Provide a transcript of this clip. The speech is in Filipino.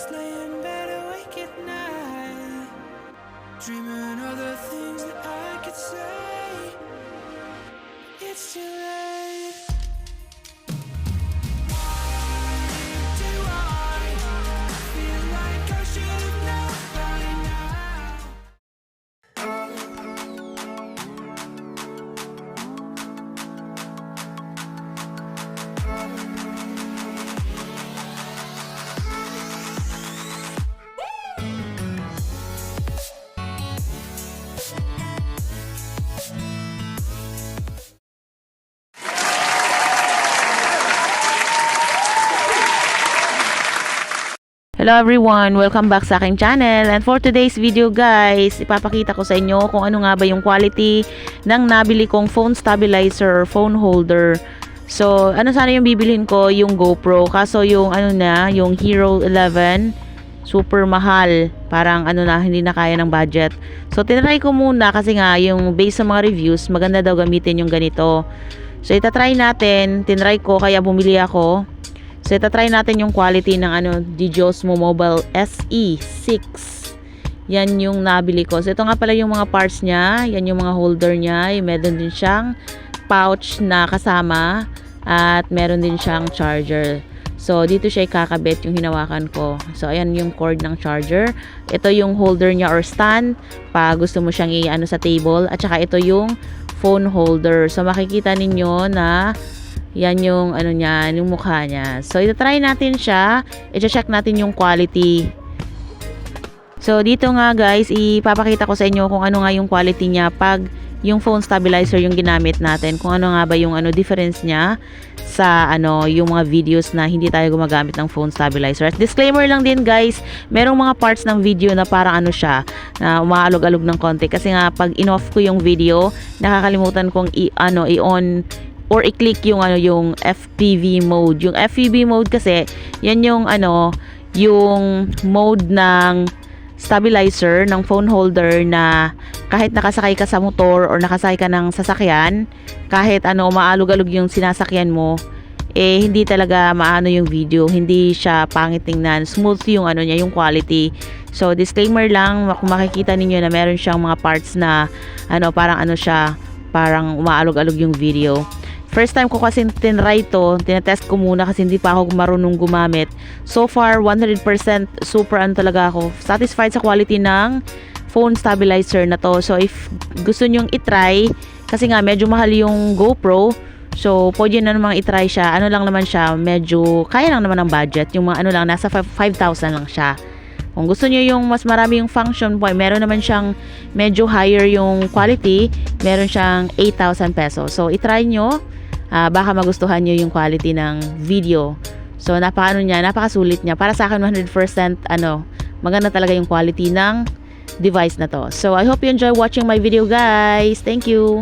just lay in bed awake at night, dreaming of the things that I could say. It's too late. Hello everyone! Welcome back sa aking channel. And for today's video guys, ipapakita ko sa inyo kung ano nga ba yung quality ng nabili kong phone stabilizer or phone holder. So, ano sana yung bibilhin ko? Yung GoPro. Kaso yung yung Hero 11, super mahal. Parang hindi na kaya ng budget. So, tinry ko muna kasi nga yung based sa mga reviews, maganda daw gamitin yung ganito. So, itatry natin. Tinry ko kaya bumili ako. So, itatry natin yung quality ng Osmo Mobile SE6. Yan yung nabili ko. So, ito nga pala yung mga parts niya. Yan yung mga holder niya. Meron din siyang pouch na kasama. At meron din siyang charger. So, dito siya ikakabit yung hinawakan ko. So, ayan yung cord ng charger. Ito yung holder niya or stand. Pag gusto mo siyang sa table. At saka ito yung phone holder. So, makikita ninyo na yan yung niya, yung mukha niya. So, ito-try natin siya. I-check natin yung quality. So, dito nga guys, ipapakita ko sa inyo kung ano nga yung quality niya pag yung phone stabilizer yung ginamit natin. Kung ano nga ba yung difference niya sa yung mga videos na hindi tayo gumagamit ng phone stabilizer. At disclaimer lang din guys, merong mga parts ng video na parang siya, na umaalog-alog ng konti. Kasi nga, pag in-off ko yung video, nakakalimutan kong i-on or i-click yung yung FPV mode. Yung FPV mode kasi yan yung yung mode ng stabilizer ng phone holder na kahit nakasakay ka sa motor or nakasakay ka ng sasakyan, kahit umaalog-alog yung sinasakyan mo, hindi talaga maano yung video, hindi siya pangit tingnan, smooth yung niya, yung quality. So disclaimer lang, kung makikita ninyo na meron siyang mga parts na parang siya, parang umaalog-alog yung video. First time ko kasi tinry to, tinetest ko muna kasi hindi pa ako marunong gumamit. So far, 100% super talaga ako. Satisfied sa quality ng phone stabilizer na to. So if gusto nyong itry, kasi nga medyo mahal yung GoPro, so pwede na namang itry siya. Lang naman siya, medyo kaya lang naman ang budget. Yung mga lang, nasa 5,000 lang siya. Kung gusto nyo yung mas marami yung function, meron naman siyang medyo higher yung quality, meron siyang 8,000 pesos. So itry nyo. Baka magustuhan nyo yung quality ng video. So napakasulit niya. Para sa akin 100% maganda talaga yung quality ng device na to. So I hope you enjoy watching my video guys. Thank you.